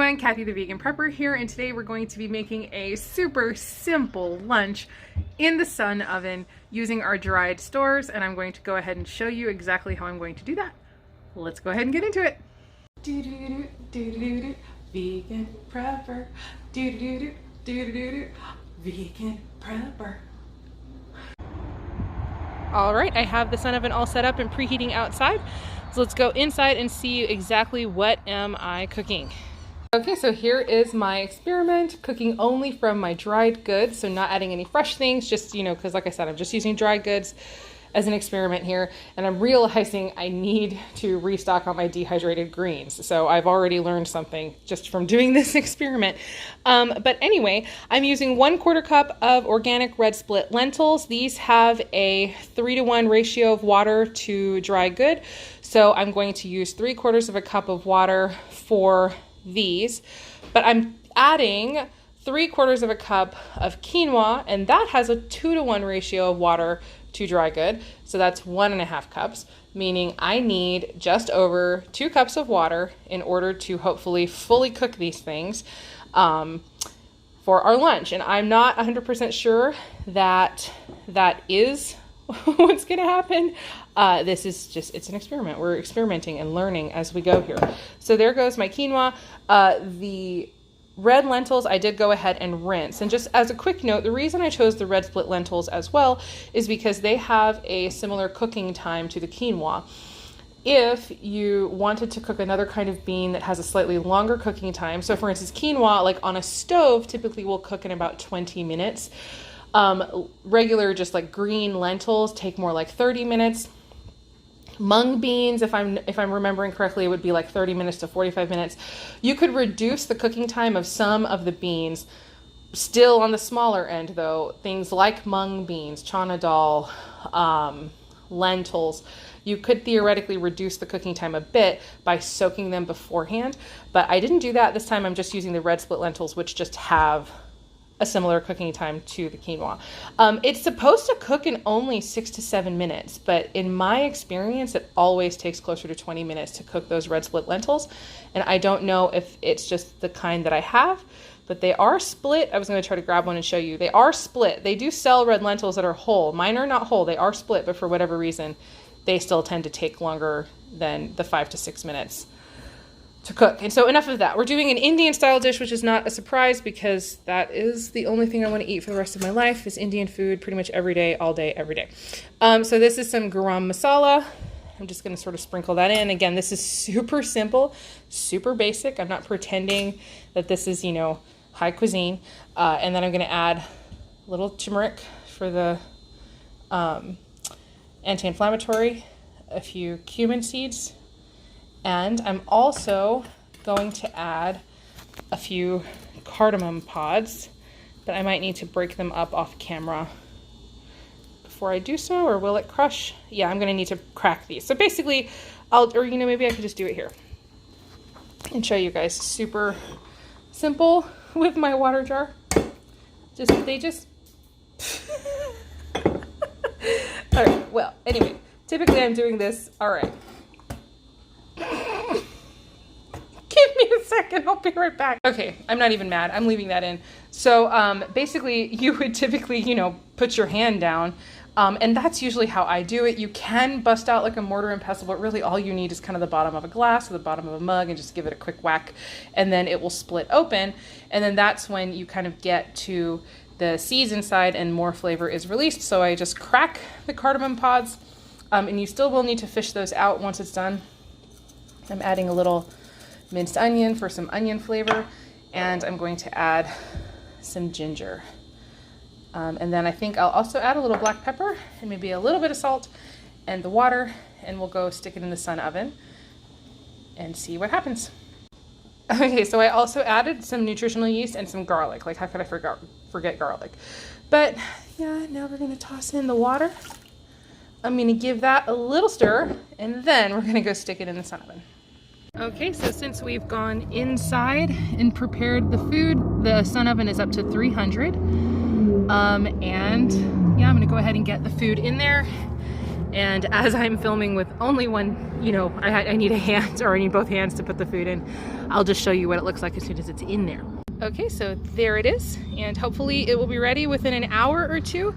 everyone, Kathy the Vegan Prepper here, and today we're going to be making a super simple lunch in the sun oven using our dried stores, and I'm going to go ahead and show you exactly how I'm going to do that. Let's go ahead and get into it. Vegan Prepper. Vegan Prepper. All right, I have the sun oven all set up and preheating outside. So let's go inside and see exactly what am I cooking. Okay, so here is my experiment, cooking only from my dried goods, so not adding any fresh things, just, because like I said, I'm just using dried goods as an experiment here, and I'm realizing I need to restock on my dehydrated greens. So I've already learned something just from doing this experiment. But anyway, I'm using 1/4 cup of organic red split lentils. These have a 3-to-1 ratio of water to dry good. So I'm going to use 3/4 cup of water for these, but I'm adding 3/4 cup of quinoa, and that has a 2-to-1 ratio of water to dry good. So that's 1.5 cups, meaning I need just over 2 cups of water in order to hopefully fully cook these things for our lunch. And I'm not 100% sure that that is what's going to happen. This is just, it's an experiment. We're experimenting and learning as we go here. So there goes my quinoa. The red lentils, I did go ahead and rinse. And just as a quick note, the reason I chose the red split lentils as well is because they have a similar cooking time to the quinoa. If you wanted to cook another kind of bean that has a slightly longer cooking time, so for instance, quinoa, like on a stove, typically will cook in about 20 minutes. Regular, just like green lentils take more like 30 minutes. Mung beans, if I'm remembering correctly, it would be like 30 minutes to 45 minutes. You could reduce the cooking time of some of the beans, still on the smaller end though. Things like mung beans, chana dal, lentils. You could theoretically reduce the cooking time a bit by soaking them beforehand, but I didn't do that this time. I'm just using the red split lentils, which just have a similar cooking time to the quinoa. It's supposed to cook in only 6 to 7 minutes, but in my experience, it always takes closer to 20 minutes to cook those red split lentils. And I don't know if it's just the kind that I have, but they are split. I was going to try to grab one and show you. They are split. They do sell red lentils that are whole. Mine are not whole. They are split, but for whatever reason, they still tend to take longer than the 5 to 6 minutes to cook. And so enough of that. We're doing an Indian style dish, which is not a surprise because that is the only thing I want to eat for the rest of my life is Indian food pretty much every day, all day, every day. So this is some garam masala. I'm just going to sort of sprinkle that in. Again, this is super simple, super basic. I'm not pretending that this is, high cuisine. And then I'm going to add a little turmeric for the anti-inflammatory, a few cumin seeds, and I'm also going to add a few cardamom pods, but I might need to break them up off camera before I do so, or will it crush? Yeah, I'm going to need to crack these. So basically, maybe I could just do it here and show you guys. Super simple with my water jar. They just all right, well, anyway, typically I'm doing this, all right. Give me a second, I'll be right back. Okay, I'm not even mad, I'm leaving that in. So basically you would typically, put your hand down, and that's usually how I do it. You can bust out like a mortar and pestle, but really all you need is kind of the bottom of a glass or the bottom of a mug and just give it a quick whack, and then it will split open, and then that's when you kind of get to the seeds inside and more flavor is released. So I just crack the cardamom pods, and you still will need to fish those out once it's done. I'm adding a little minced onion for some onion flavor, and I'm going to add some ginger. And then I think I'll also add a little black pepper and maybe a little bit of salt and the water, and we'll go stick it in the sun oven and see what happens. Okay, so I also added some nutritional yeast and some garlic. Like, how could I forget garlic? But yeah, now we're going to toss in the water. I'm going to give that a little stir, and then we're going to go stick it in the sun oven. Okay, so since we've gone inside and prepared the food, the sun oven is up to 300. And yeah, I'm going to go ahead and get the food in there And as I'm filming with only one, you know, I need a hand, or I need both hands to put the food in, I'll just show you what it looks like as soon as it's in there. Okay, so there it is, and hopefully it will be ready within an hour or two.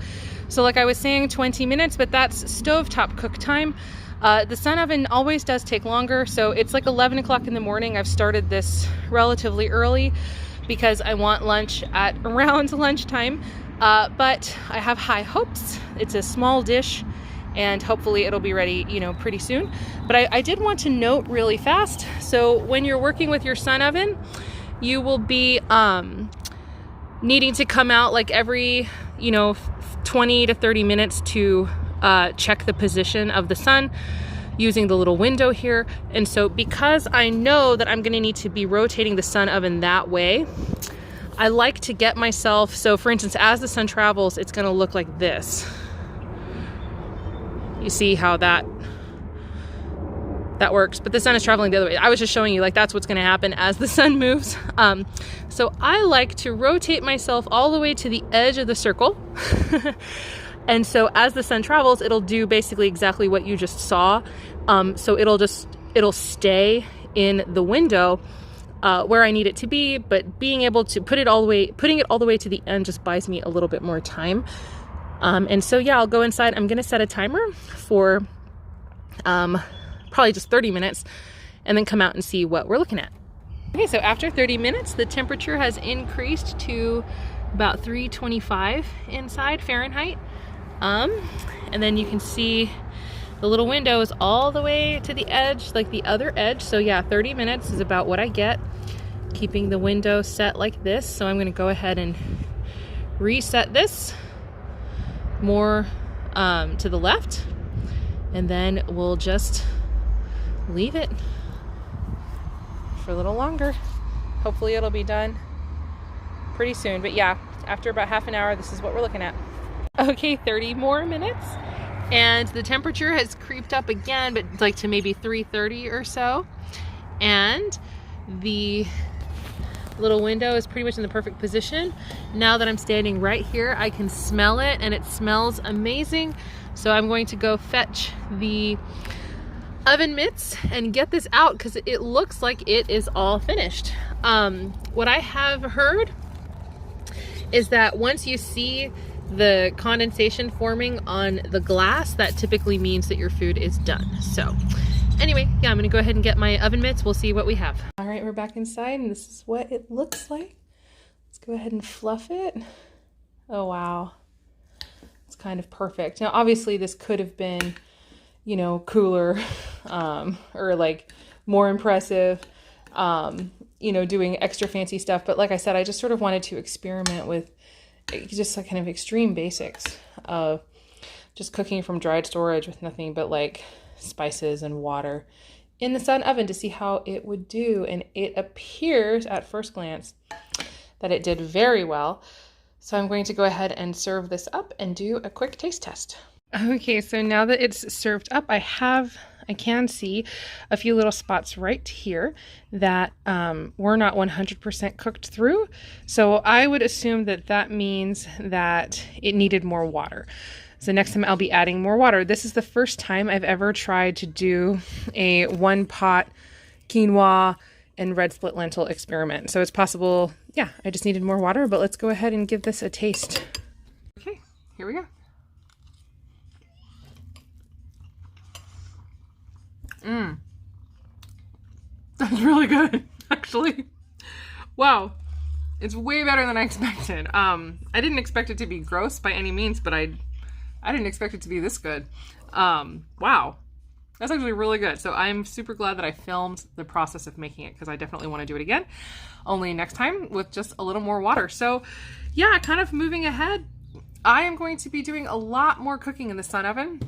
So like I was saying, 20 minutes, but that's stovetop cook time. The sun oven always does take longer, so it's like 11 o'clock in the morning. I've started this relatively early because I want lunch at around lunchtime, but I have high hopes. It's a small dish, and hopefully it'll be ready, you know, pretty soon. But I did want to note really fast, so when you're working with your sun oven, you will be needing to come out like every, you know, 20 to 30 minutes to check the position of the sun using the little window here. And so because I know that I'm gonna need to be rotating the sun oven that way, I like to get myself, so for instance, as the sun travels, it's gonna look like this. You see how that works, but the sun is traveling the other way. I was just showing you, like, that's what's gonna happen as the sun moves. So I like to rotate myself all the way to the edge of the circle. And so as the sun travels, it'll do basically exactly what you just saw. So it'll stay in the window where I need it to be, but being able to putting it all the way to the end just buys me a little bit more time. And so yeah, I'll go inside. I'm gonna set a timer for probably just 30 minutes and then come out and see what we're looking at. Okay, so after 30 minutes, the temperature has increased to about 325 inside Fahrenheit. And then you can see the little window is all the way to the edge, like the other edge. So yeah, 30 minutes is about what I get, keeping the window set like this. So I'm gonna go ahead and reset this more to the left, and then we'll just leave it for a little longer. Hopefully it'll be done pretty soon, but yeah, after about half an hour, this is what we're looking at. Okay, 30 more minutes, and the temperature has creeped up again, but like to maybe 330 or so, and the little window is pretty much in the perfect position. Now that I'm standing right here, I can smell it, and it smells amazing. So I'm going to go fetch the oven mitts and get this out because it looks like it is all finished. What I have heard is that once you see the condensation forming on the glass, that typically means that your food is done. So anyway, yeah, I'm gonna go ahead and get my oven mitts. We'll see what we have. All right, we're back inside, and this is what it looks like. Let's go ahead and fluff it. Oh, wow. It's kind of perfect. Now, obviously this could have been, you know, cooler, or like more impressive, you know, doing extra fancy stuff. But like I said, I just sort of wanted to experiment with just like kind of extreme basics of just cooking from dried storage with nothing but like spices and water in the sun oven to see how it would do. And it appears at first glance that it did very well. So I'm going to go ahead and serve this up and do a quick taste test. Okay, so now that it's served up, I can see a few little spots right here that were not 100% cooked through. So I would assume that that means that it needed more water. So next time I'll be adding more water. This is the first time I've ever tried to do a one pot quinoa and red split lentil experiment. So it's possible, yeah, I just needed more water, but let's go ahead and give this a taste. Okay, here we go. That's really good, actually. Wow, it's way better than I expected. I didn't expect it to be gross by any means, but I didn't expect it to be this good. Wow, that's actually really good. So I'm super glad that I filmed the process of making it, because I definitely want to do it again, only next time with just a little more water. So yeah, kind of moving ahead, I am going to be doing a lot more cooking in the sun oven,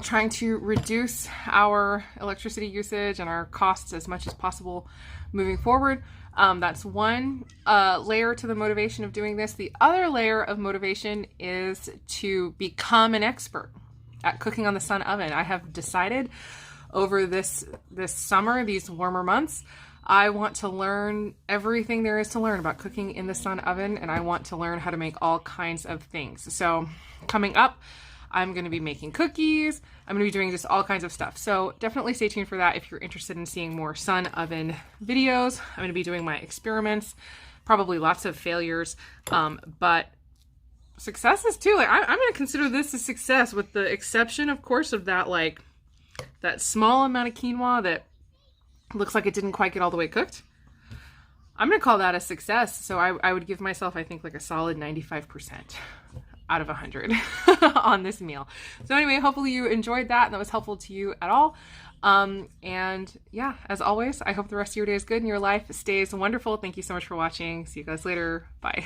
trying to reduce our electricity usage and our costs as much as possible moving forward. That's one layer to the motivation of doing this. The other layer of motivation is to become an expert at cooking on the sun oven. I have decided over this summer, these warmer months, I want to learn everything there is to learn about cooking in the sun oven, and I want to learn how to make all kinds of things. So coming up, I'm going to be making cookies. I'm going to be doing just all kinds of stuff. So definitely stay tuned for that if you're interested in seeing more sun oven videos. I'm going to be doing my experiments, probably lots of failures, but successes too. Like I'm going to consider this a success, with the exception, of course, of that that small amount of quinoa that looks like it didn't quite get all the way cooked. I'm going to call that a success. So I would give myself, I think, like a solid 95% out of 100 on this meal. So anyway, hopefully you enjoyed that and that was helpful to you at all. And yeah, as always, I hope the rest of your day is good and your life stays wonderful. Thank you so much for watching. See you guys later. Bye.